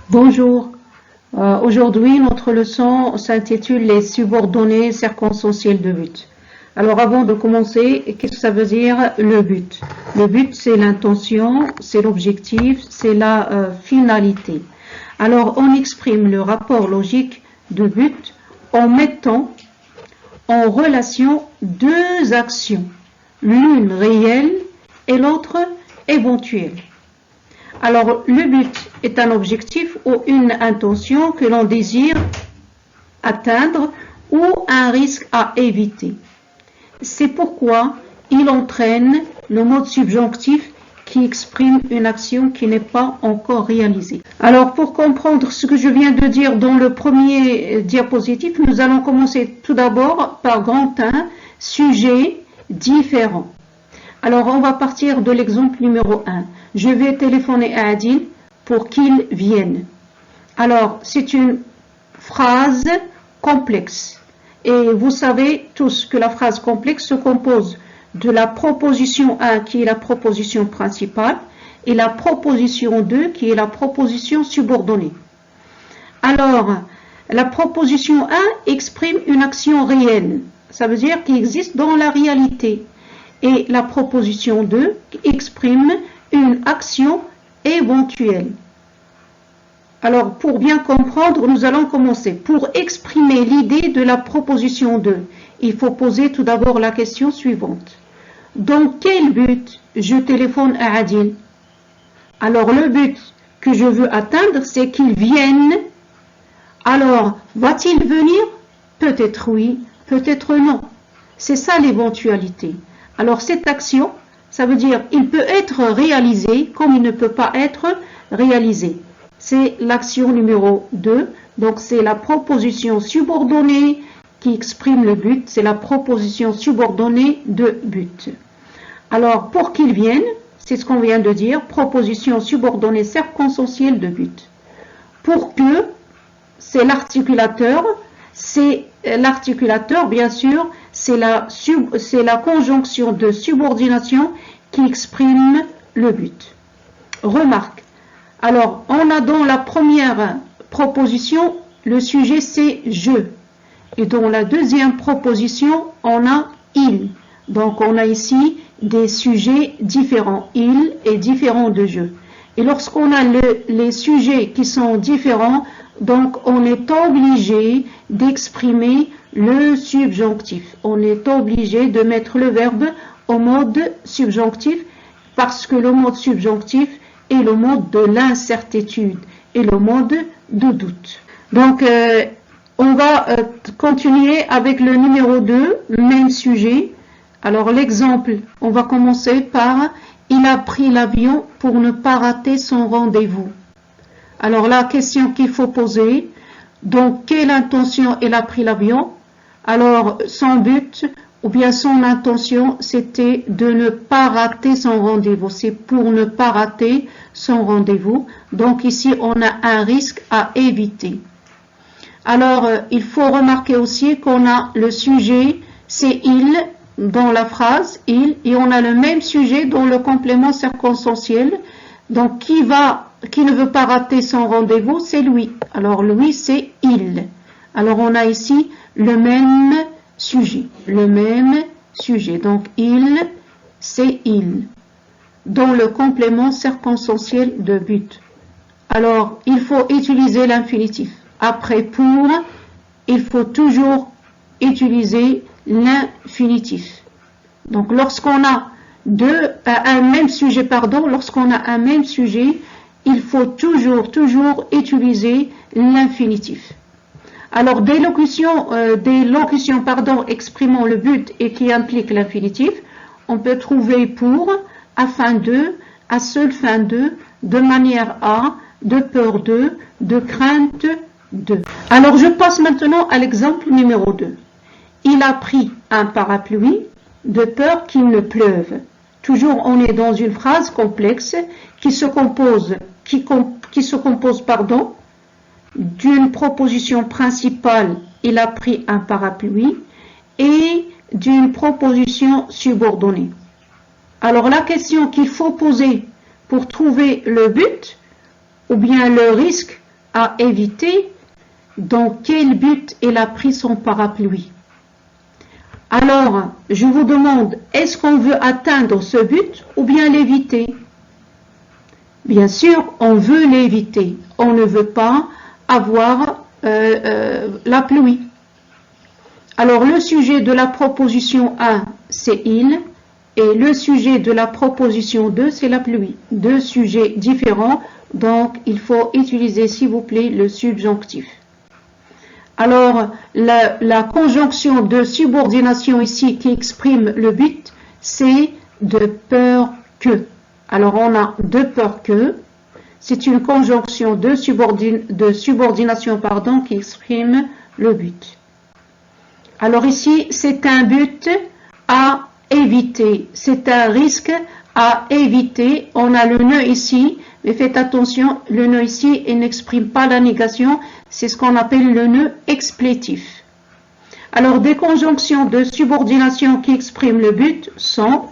Bonjour. Aujourd'hui, notre leçon s'intitule Les subordonnées circonstancielles de but. Alors, avant de commencer, qu'est-ce que ça veut dire le but? Le but, c'est l'intention, c'est l'objectif, c'est la finalité. Alors, on exprime le rapport logique de but en mettant en relation deux actions, l'une réelle et l'autre éventuelle. Alors, le but est un objectif ou une intention que l'on désire atteindre ou un risque à éviter. C'est pourquoi il entraîne le mode subjonctif qui exprime une action qui n'est pas encore réalisée. Alors, pour comprendre ce que je viens de dire dans le premier diapositive, nous allons commencer tout d'abord par grand 1, sujet différent. Alors, on va partir de l'exemple numéro 1. Je vais téléphoner à Adil pour qu'il vienne. Alors, c'est une phrase complexe. Et vous savez tous que la phrase complexe se compose de la proposition 1 qui est la proposition principale et la proposition 2 qui est la proposition subordonnée. Alors, la proposition 1 exprime une action réelle. Ça veut dire qu'il existe dans la réalité. Et la proposition 2 exprime une action éventuelle. Alors, pour bien comprendre, nous allons commencer. Pour exprimer l'idée de la proposition 2, il faut poser tout d'abord la question suivante. Dans quel but je téléphone à Adil? Alors, le but que je veux atteindre, c'est qu'il vienne. Alors, va-t-il venir? Peut-être oui, peut-être non. C'est ça l'éventualité. Alors, cette action, ça veut dire il peut être réalisé comme il ne peut pas être réalisé. C'est l'action numéro 2. Donc, c'est la proposition subordonnée qui exprime le but. C'est la proposition subordonnée de but. Alors, pour qu'il vienne, c'est ce qu'on vient de dire, proposition subordonnée circonstancielle de but. Pour que, c'est l'articulateur. C'est l'articulateur, bien sûr, c'est la conjonction de subordination qui exprime le but. Remarque. Alors, on a dans la première proposition, le sujet c'est je. Et dans la deuxième proposition, on a il. Donc, on a ici des sujets différents. Il est différent de je. Et lorsqu'on a les sujets qui sont différents, donc on est obligé d'exprimer le subjonctif. On est obligé de mettre le verbe au mode subjonctif parce que le mode subjonctif est le mode de l'incertitude et le mode de doute. Donc, on va continuer avec le numéro 2, même sujet. Alors, l'exemple, on va commencer par « Il a pris l'avion pour ne pas rater son rendez-vous ». Alors, la question qu'il faut poser, donc, quelle intention il a pris l'avion? Alors, son but ou bien son intention, c'était de ne pas rater son rendez-vous. C'est pour ne pas rater son rendez-vous. Donc, ici, on a un risque à éviter. Alors, il faut remarquer aussi qu'on a le sujet, c'est il, dans la phrase, il, et on a le même sujet dans le complément circonstanciel. Donc, qui ne veut pas rater son rendez-vous, c'est lui. Alors, lui, c'est il. Alors, on a ici le même sujet. Le même sujet. Donc, il, c'est il. Dans le complément circonstanciel de but. Alors, il faut utiliser l'infinitif. Après pour, il faut toujours utiliser l'infinitif. Donc, lorsqu'on a un même sujet, il faut toujours utiliser l'infinitif. Alors, des locutions exprimant le but et qui impliquent l'infinitif, on peut trouver pour, afin de, à seule fin de manière à, de peur de crainte de. Alors, je passe maintenant à l'exemple numéro 2. Il a pris un parapluie de peur qu'il ne pleuve. Toujours, on est dans une phrase complexe qui se compose d'une proposition principale, il a pris un parapluie, et d'une proposition subordonnée. Alors, la question qu'il faut poser pour trouver le but, ou bien le risque à éviter, dans quel but elle a pris son parapluie? Alors, je vous demande, est-ce qu'on veut atteindre ce but ou bien l'éviter? Bien sûr, on veut l'éviter. On ne veut pas avoir la pluie. Alors, le sujet de la proposition 1, c'est il, et le sujet de la proposition 2, c'est la pluie. Deux sujets différents, donc il faut utiliser, s'il vous plaît, le subjonctif. Alors, la conjonction de subordination ici qui exprime le but, c'est de peur que. Alors, on a de peur que. C'est une conjonction de subordination qui exprime le but. Alors ici, c'est un but à éviter. C'est un risque à éviter. On a le nœud ici, mais faites attention, le nœud ici, il n'exprime pas la négation. C'est ce qu'on appelle le nœud explétif. Alors, des conjonctions de subordination qui expriment le but sont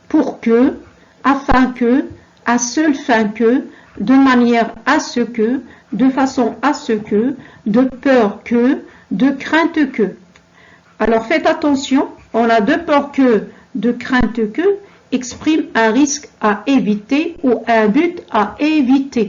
pour que, afin que, à seule fin que, de manière à ce que, de façon à ce que, de peur que, de crainte que. Alors, faites attention, on a de peur que, de crainte que, exprime un risque à éviter ou un but à éviter.